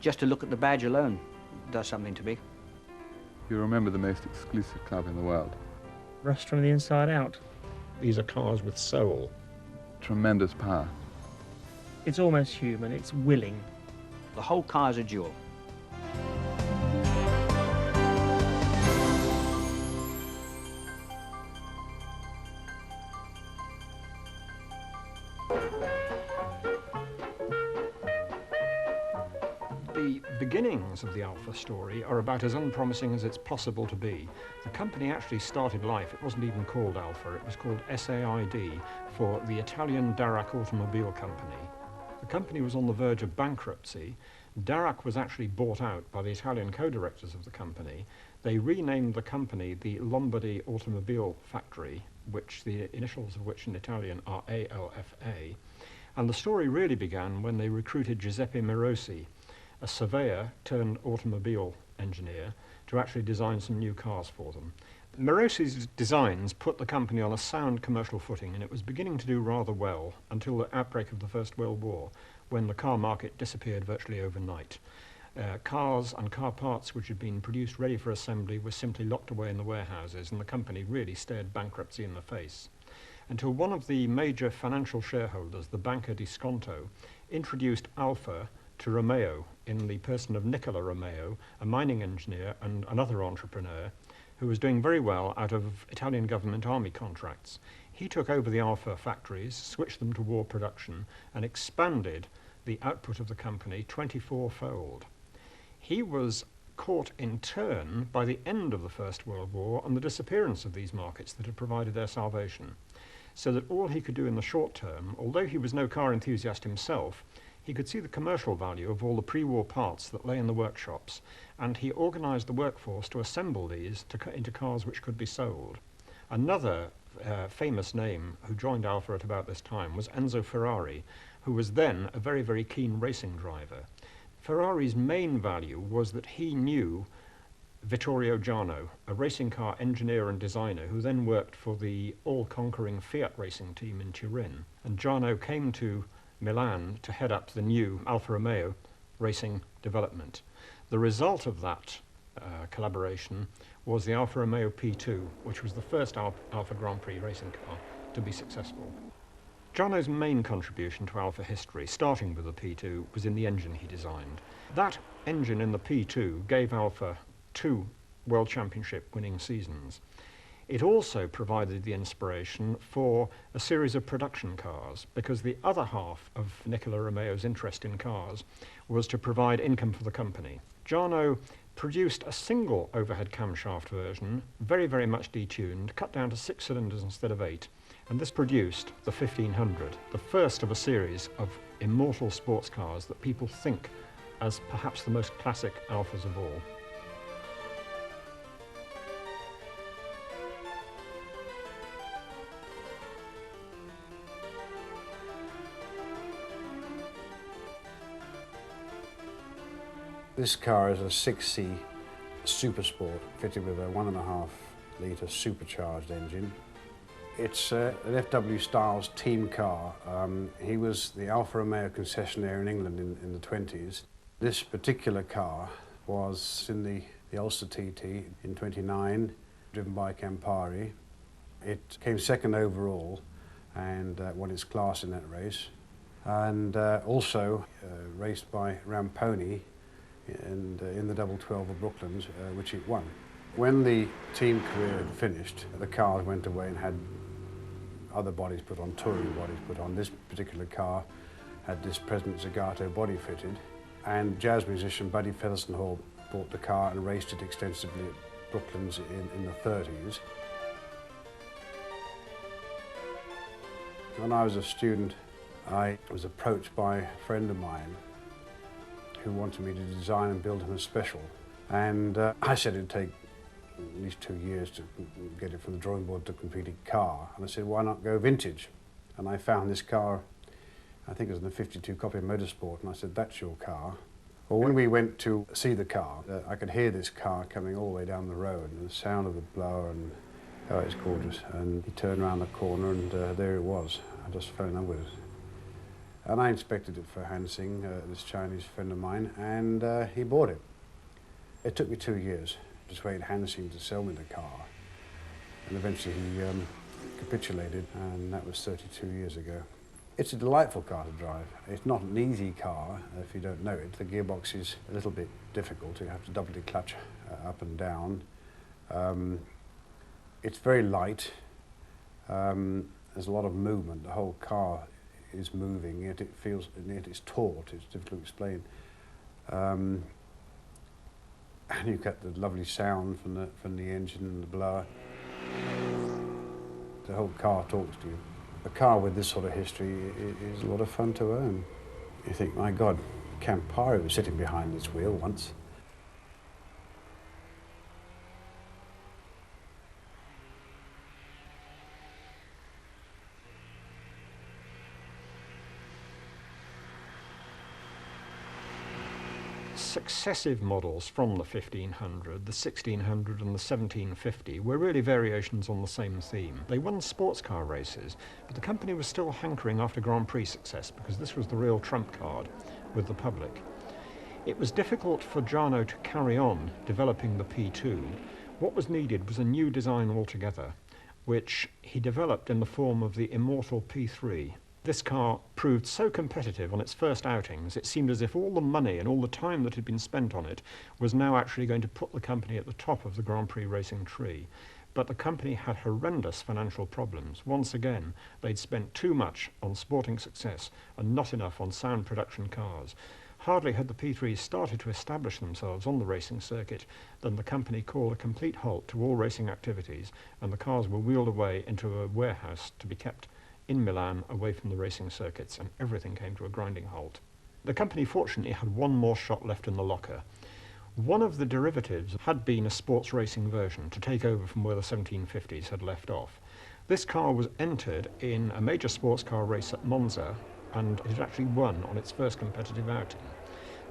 Just to look at the badge alone does something to me. You remember the most exclusive club in the world. Rust from the inside out. These are cars with soul. Tremendous power. It's almost human, it's willing. The whole car is a jewel. The beginnings of the Alfa story are about as unpromising as it's possible to be. The company actually started life, it wasn't even called Alfa, it was called SAID for the Italian Darracq Automobile Company. The company was on the verge of bankruptcy. Darracq was actually bought out by the Italian co-directors of the company. They renamed the company the Lombardy Automobile Factory, which the initials of which in Italian are ALFA. And the story really began when they recruited Giuseppe Morosi, a surveyor turned automobile engineer, to actually design some new cars for them. Morosi's designs put the company on a sound commercial footing, and it was beginning to do rather well until the outbreak of the First World War, when the car market disappeared virtually overnight. Cars and car parts which had been produced ready for assembly were simply locked away in the warehouses, and the company really stared bankruptcy in the face. Until one of the major financial shareholders, the banker di Sconto, introduced Alfa to Romeo in the person of Nicola Romeo, a mining engineer and another entrepreneur who was doing very well out of Italian government army contracts. He took over the Alfa factories, switched them to war production, and expanded the output of the company 24-fold. He was caught in turn by the end of the First World War and the disappearance of these markets that had provided their salvation, so that all he could do in the short term, although he was no car enthusiast himself, he could see the commercial value of all the pre-war parts that lay in the workshops, and he organised the workforce to assemble these into cars which could be sold. Another famous name who joined Alfa at about this time was Enzo Ferrari, who was then a very, very keen racing driver. Ferrari's main value was that he knew Vittorio Giano, a racing car engineer and designer who then worked for the all-conquering Fiat racing team in Turin. And Giano came to Milan to head up the new Alfa Romeo racing development. The result of that collaboration was the Alfa Romeo P2, which was the first Alfa Grand Prix racing car to be successful. Giano's main contribution to Alfa history, starting with the P2, was in the engine he designed. That engine in the P2 gave Alfa 2 World Championship winning seasons. It also provided the inspiration for a series of production cars, because the other half of Nicola Romeo's interest in cars was to provide income for the company. Giano produced a single overhead camshaft version, very, very much detuned, cut down to 6 cylinders instead of 8, and this produced the 1500, the first of a series of immortal sports cars that people think as perhaps the most classic Alfas of all. This car is a 6C Super Sport fitted with a 1.5 litre supercharged engine. It's an FW Styles team car. He was the Alfa Romeo concessionaire in England in the 20s. This particular car was in the Ulster TT in 29, driven by Campari. It came second overall and won its class in that race. And also raced by Ramponi and in the double 12 of Brooklands, which it won. When the team career had finished, the cars went away and had other bodies put on, touring bodies put on. This particular car had this President Zagato body fitted, and jazz musician Buddy Featherstone Hall bought the car and raced it extensively at Brooklands in the 30s. When I was a student, I was approached by a friend of mine who wanted me to design and build him a special. And I said it'd take at least 2 years to get it from the drawing board to a completed car. And I said, why not go vintage? And I found this car, I think it was in the 52 copy of Motorsport, and I said, that's your car. Well, when we went to see the car, I could hear this car coming all the way down the road, and the sound of the blower, and oh, it's gorgeous. And he turned around the corner, and there it was. I just fell in love with it. And I inspected it for Hansing, this Chinese friend of mine, and he bought it. It took me 2 years to persuade Hansing to sell me the car, and eventually he capitulated, and that was 32 years ago. It's a delightful car to drive. It's not an easy car if you don't know it. The gearbox is a little bit difficult. You have to doubly clutch up and down. It's very light. There's a lot of movement. The whole car is moving, yet it feels, yet it's taut. It's difficult to explain. And you get the lovely sound from the engine and the blower. The whole car talks to you. A car with this sort of history is a lot of fun to own. You think, my God, Campari was sitting behind this wheel once. Successive models from the 1500, the 1600 and the 1750 were really variations on the same theme. They won sports car races, but the company was still hankering after Grand Prix success because this was the real trump card with the public. It was difficult for Jarno to carry on developing the P2. What was needed was a new design altogether, which he developed in the form of the immortal P3. This car proved so competitive on its first outings, it seemed as if all the money and all the time that had been spent on it was now actually going to put the company at the top of the Grand Prix racing tree. But the company had horrendous financial problems. Once again, they'd spent too much on sporting success and not enough on sound production cars. Hardly had the P3s started to establish themselves on the racing circuit than the company called a complete halt to all racing activities, and the cars were wheeled away into a warehouse to be kept in Milan, away from the racing circuits, and everything came to a grinding halt. The company fortunately had one more shot left in the locker. One of the derivatives had been a sports racing version to take over from where the 1750s had left off. This car was entered in a major sports car race at Monza, and it had actually won on its first competitive outing.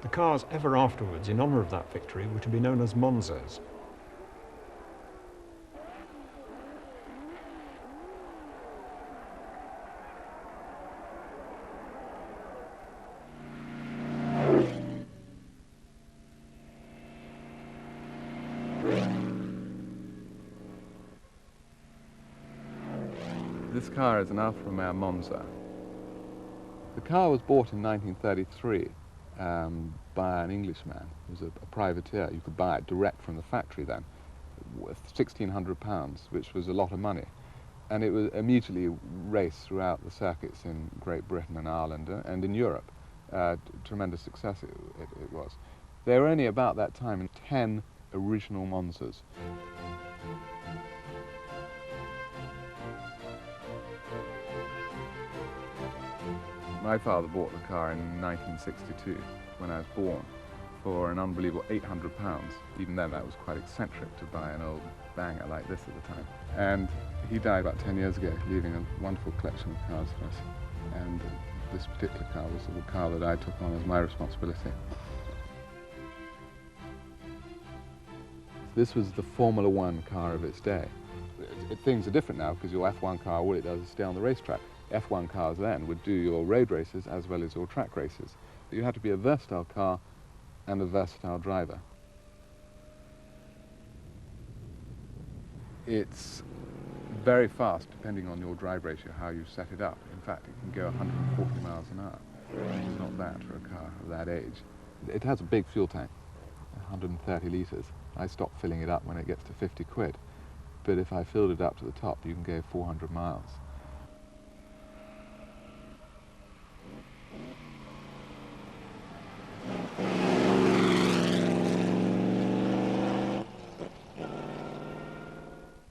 The cars ever afterwards, in honour of that victory, were to be known as Monzas. This car is an Alfa Romeo Monza. The car was bought in 1933 by an Englishman who was a privateer. You could buy it direct from the factory then, worth £1,600, which was a lot of money. And it was immediately raced throughout the circuits in Great Britain and Ireland and in Europe. Tremendous success it was. There were only about that time 10 original Monzas. My father bought the car in 1962, when I was born, for an unbelievable £800. Even then, that was quite eccentric to buy an old banger like this at the time. And he died about 10 years ago, leaving a wonderful collection of cars for us. And this particular car was the car that I took on as my responsibility. This was the Formula One car of its day. Things are different now because your F1 car, all it does is stay on the racetrack. F1 cars then would do your road races as well as your track races. But you had to be a versatile car and a versatile driver. It's very fast depending on your drive ratio, how you set it up. In fact, it can go 140 miles an hour, which is not bad for a car of that age. It has a big fuel tank, 130 litres. I stop filling it up when it gets to 50 quid. But if I filled it up to the top, you can go 400 miles.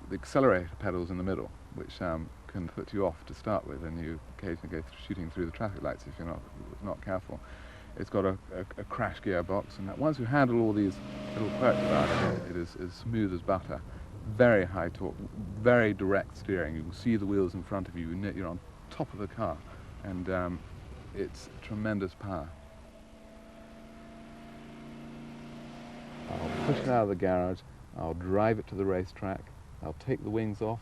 The accelerator pedal's in the middle, which can put you off to start with, and you occasionally go shooting through the traffic lights if you're not careful. It's got a crash gearbox, and once you handle all these little quirks about it, it is as smooth as butter. Very high torque, very direct steering. You can see the wheels in front of you. You're on top of the car, and it's tremendous power. I'll push it out of the garage, I'll drive it to the racetrack, I'll take the wings off,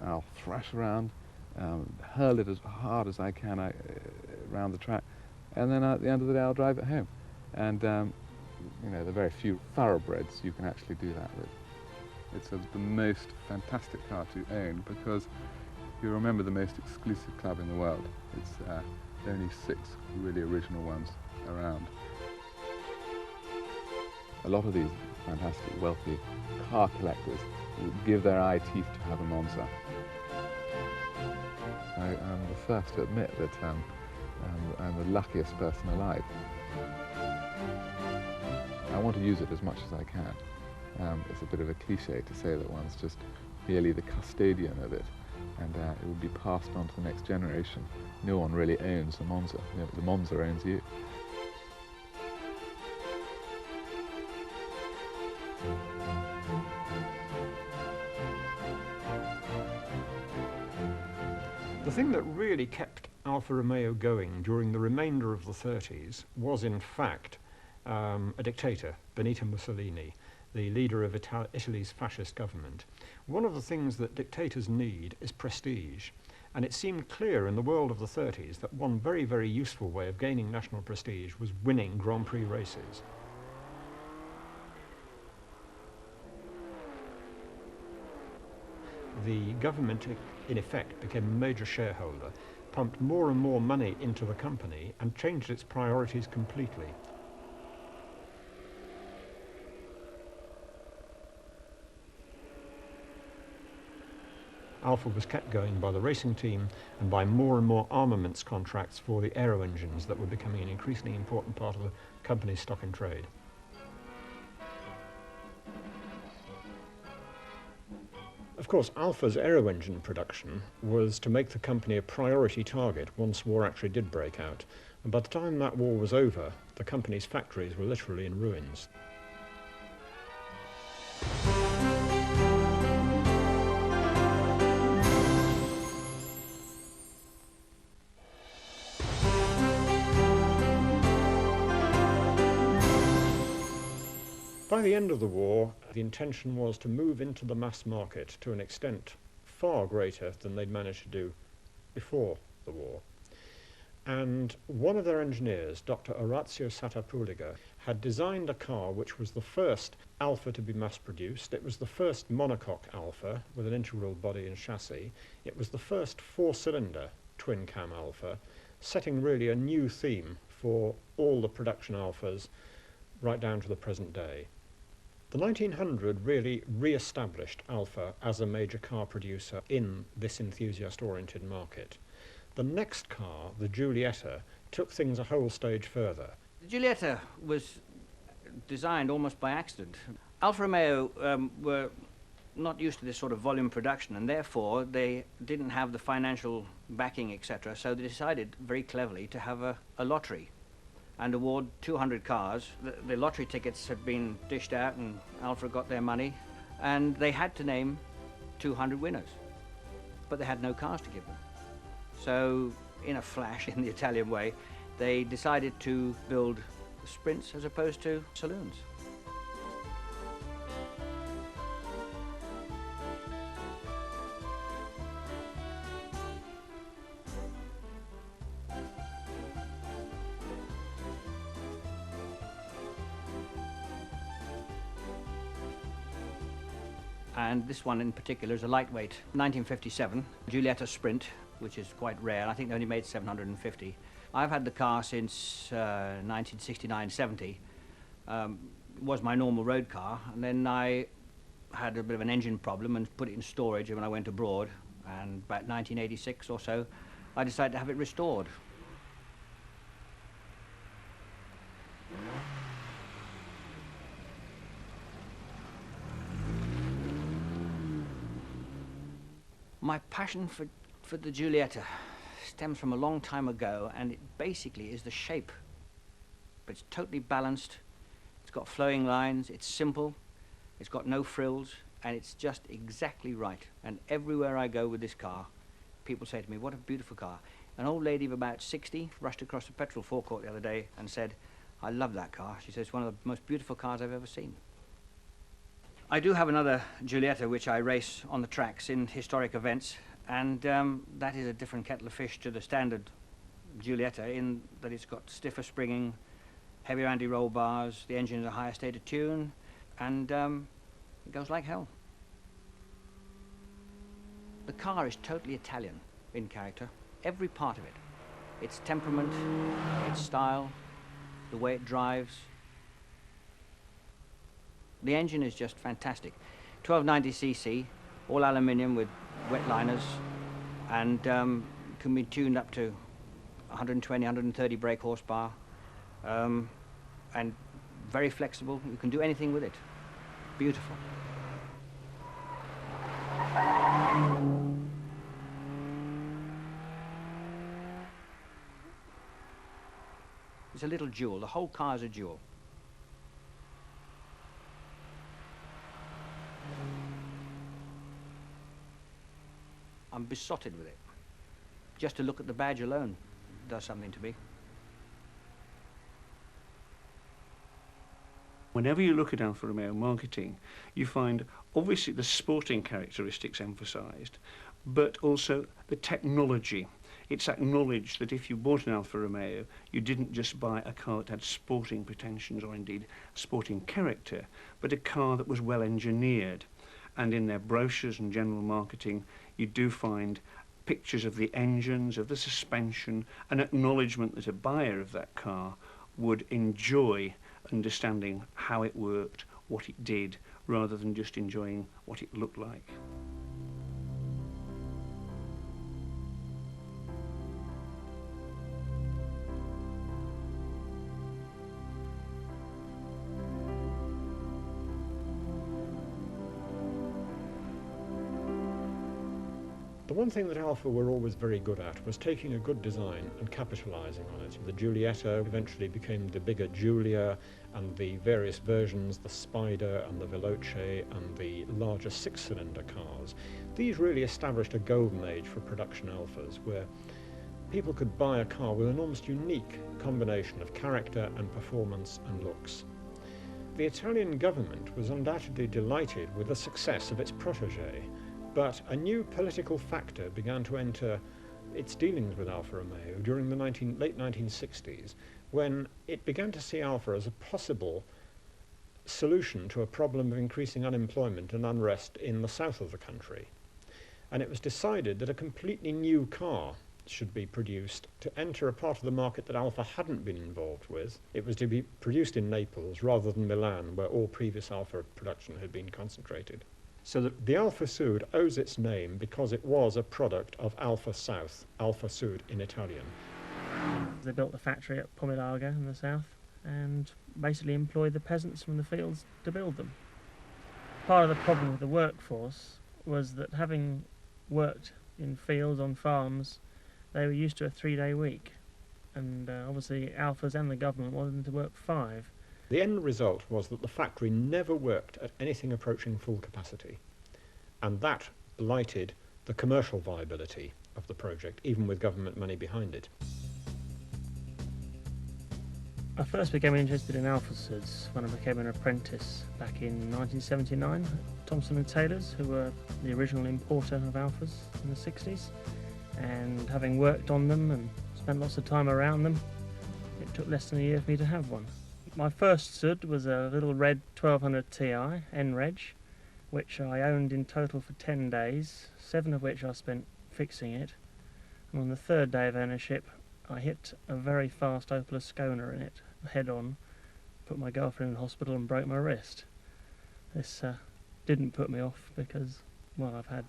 I'll thrash around, hurl it as hard as I can around the track, and then at the end of the day I'll drive it home. And you know, there are very few thoroughbreds you can actually do that with. It's the most fantastic car to own because you remember the most exclusive club in the world. It's only 6 really original ones around. A lot of these fantastic, wealthy car collectors would give their eye teeth to have a Monza. I'm the first to admit that I'm the luckiest person alive. I want to use it as much as I can. It's a bit of a cliche to say that one's just merely the custodian of it, and it will be passed on to the next generation. No one really owns the Monza. The Monza owns you. The thing that really kept Alfa Romeo going during the remainder of the 30s was, in fact, a dictator, Benito Mussolini, the leader of Italy's fascist government. One of the things that dictators need is prestige, and it seemed clear in the world of the 30s that one very, very useful way of gaining national prestige was winning Grand Prix races. The government, in effect, became a major shareholder, pumped more and more money into the company, and changed its priorities completely. Alfa was kept going by the racing team and by more and more armaments contracts for the aero engines that were becoming an increasingly important part of the company's stock in trade. Of course, Alfa's aero engine production was to make the company a priority target once war actually did break out. And by the time that war was over, the company's factories were literally in ruins. By the end of the war, the intention was to move into the mass market to an extent far greater than they'd managed to do before the war. And one of their engineers, Dr. Orazio Satapuliga, had designed a car which was the first Alfa to be mass-produced. It was the first monocoque Alfa with an integral body and chassis. It was the first 4-cylinder twin-cam Alfa, setting really a new theme for all the production Alfas right down to the present day. The 1900 really re-established Alfa as a major car producer in this enthusiast-oriented market. The next car, the Giulietta, took things a whole stage further. The Giulietta was designed almost by accident. Alfa Romeo were not used to this sort of volume production, and therefore they didn't have the financial backing, etc. So they decided very cleverly to have a lottery and award 200 cars. The lottery tickets had been dished out and Alfa got their money, and they had to name 200 winners, but they had no cars to give them. So in a flash, in the Italian way, they decided to build sprints as opposed to saloons. And this one in particular is a lightweight 1957 Giulietta Sprint, which is quite rare. I think they only made 750. I've had the car since 1969-70. It was my normal road car, and then I had a bit of an engine problem and put it in storage when I went abroad, and about 1986 or so I decided to have it restored. My passion for the Giulietta stems from a long time ago, and it basically is the shape. But it's totally balanced, it's got flowing lines, it's simple, it's got no frills, and it's just exactly right. And everywhere I go with this car, people say to me, "What a beautiful car." An old lady of about 60 rushed across the petrol forecourt the other day and said, "I love that car." She says, "It's one of the most beautiful cars I've ever seen." I do have another Giulietta which I race on the tracks in historic events, and that is a different kettle of fish to the standard Giulietta in that it's got stiffer springing, heavier anti-roll bars, the engine is a higher state of tune, and it goes like hell. The car is totally Italian in character, every part of it. Its temperament, its style, the way it drives. The engine is just fantastic. 1290cc, all aluminium with wet liners, and can be tuned up to 120, 130 brake horsepower, and very flexible. You can do anything with it. Beautiful. It's a little jewel. The whole car is a jewel. I'm besotted with it. Just to look at the badge alone does something to me. Whenever you look at Alfa Romeo marketing, you find obviously the sporting characteristics emphasised, but also the technology. It's acknowledged that if you bought an Alfa Romeo, you didn't just buy a car that had sporting pretensions or indeed sporting character, but a car that was well engineered. And in their brochures and general marketing, you do find pictures of the engines, of the suspension, an acknowledgement that a buyer of that car would enjoy understanding how it worked, what it did, rather than just enjoying what it looked like. The one thing that Alfa were always very good at was taking a good design and capitalising on it. The Giulietta eventually became the bigger Giulia, and the various versions, the Spider and the Veloce and the larger six-cylinder cars. These really established a golden age for production Alfas, where people could buy a car with an almost unique combination of character and performance and looks. The Italian government was undoubtedly delighted with the success of its protégé, but a new political factor began to enter its dealings with Alfa Romeo during the late 1960s, when it began to see Alfa as a possible solution to a problem of increasing unemployment and unrest in the south of the country. And it was decided that a completely new car should be produced to enter a part of the market that Alfa hadn't been involved with. It was to be produced in Naples rather than Milan, where all previous Alfa production had been concentrated. So the Alfa Sud owes its name because it was a product of Alfa South, Alfa Sud in Italian. They built the factory at Pomilaga in the south and basically employed the peasants from the fields to build them. Part of the problem with the workforce was that, having worked in fields on farms, they were used to a 3-day week, and obviously Alfas and the government wanted them to work 5. The end result was that the factory never worked at anything approaching full capacity, and that blighted the commercial viability of the project, even with government money behind it. I first became interested in Alfa Suds when I became an apprentice back in 1979 at Thompson & Taylor's, who were the original importer of Alfas in the 60s, and having worked on them and spent lots of time around them, it took less than a year for me to have one. My first Sud was a little red 1200 Ti N-Reg, which I owned in total for 10 days, 7 of which I spent fixing it. And on the 3rd day of ownership, I hit a very fast Opel Ascona in it, head on, put my girlfriend in hospital and broke my wrist. This didn't put me off because, well, I've had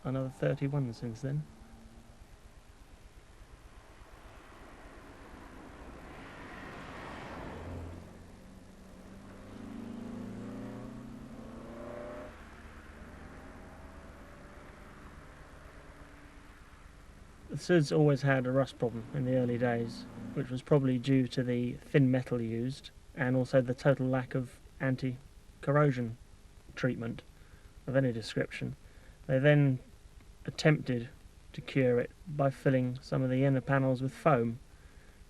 another 31 since then. The Suds always had a rust problem in the early days, which was probably due to the thin metal used and also the total lack of anti-corrosion treatment of any description. They then attempted to cure it by filling some of the inner panels with foam,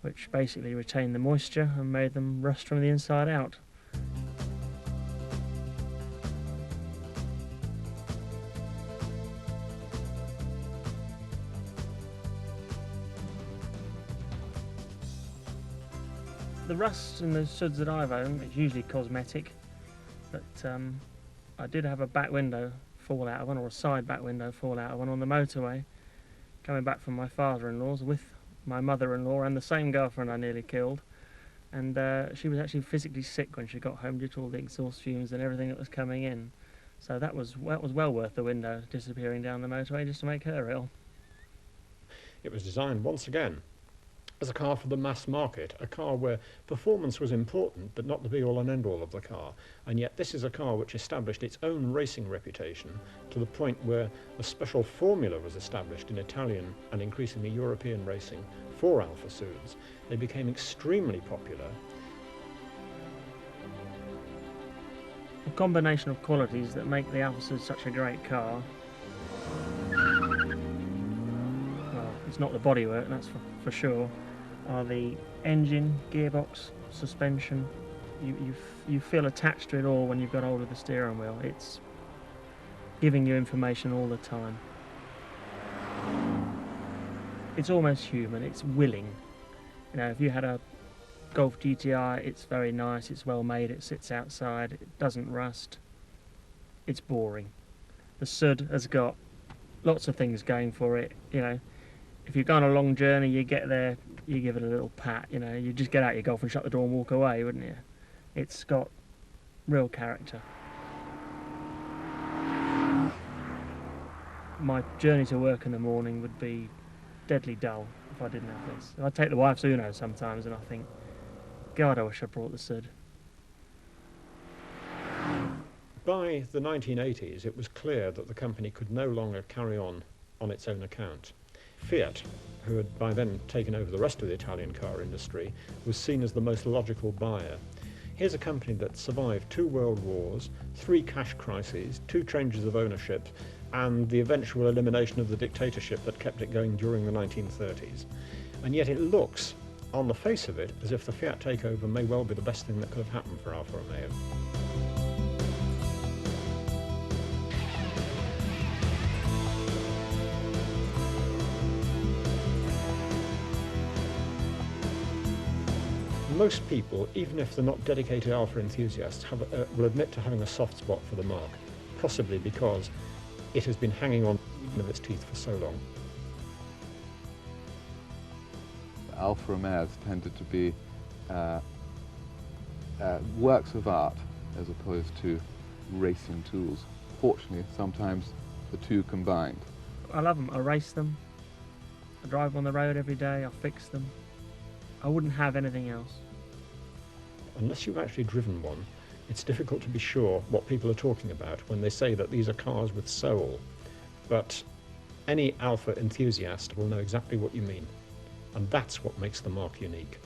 which basically retained the moisture and made them rust from the inside out. The rust in the suds that I've owned, it's usually cosmetic, but I did have a back window fall out of one, or a side back window fall out of one on the motorway, coming back from my father-in-law's with my mother-in-law and the same girlfriend I nearly killed. And she was actually physically sick when she got home due to all the exhaust fumes and everything that was coming in. So that was well worth the window disappearing down the motorway just to make her ill. It was designed once again as a car for the mass market, a car where performance was important but not the be-all and end-all of the car. And yet this is a car which established its own racing reputation to the point where a special formula was established in Italian and increasingly European racing for Alfa suits. They became extremely popular. A combination of qualities that make the Alfa Sud such a great car. Well, it's not the bodywork, that's for sure. Are the engine, gearbox, suspension. You feel attached to it all when you've got hold of the steering wheel. It's giving you information all the time. It's almost human, it's willing. You know, if you had a Golf GTI, it's very nice, it's well made, it sits outside, it doesn't rust. It's boring. The Sud has got lots of things going for it, you know. If you've gone a long journey, you get there, you give it a little pat, you know, you just get out your Golf and shut the door and walk away, wouldn't you? It's got real character. My journey to work in the morning would be deadly dull if I didn't have this. I take the wife's Uno sometimes and I think, God, I wish I brought the Sud. By the 1980s, it was clear that the company could no longer carry on its own account. Fiat, who had by then taken over the rest of the Italian car industry, was seen as the most logical buyer. Here's a company that survived 2 world wars, 3 cash crises, 2 changes of ownership, and the eventual elimination of the dictatorship that kept it going during the 1930s. And yet it looks, on the face of it, as if the Fiat takeover may well be the best thing that could have happened for Alfa Romeo. Most people, even if they're not dedicated Alfa enthusiasts, will admit to having a soft spot for the marque, possibly because it has been hanging on of its teeth for so long. Alfa Romeos tended to be works of art as opposed to racing tools. Fortunately, sometimes the two combined. I love them. I race them. I drive on the road every day. I fix them. I wouldn't have anything else. Unless you've actually driven one, it's difficult to be sure what people are talking about when they say that these are cars with soul. But any Alfa enthusiast will know exactly what you mean. And that's what makes the marque unique.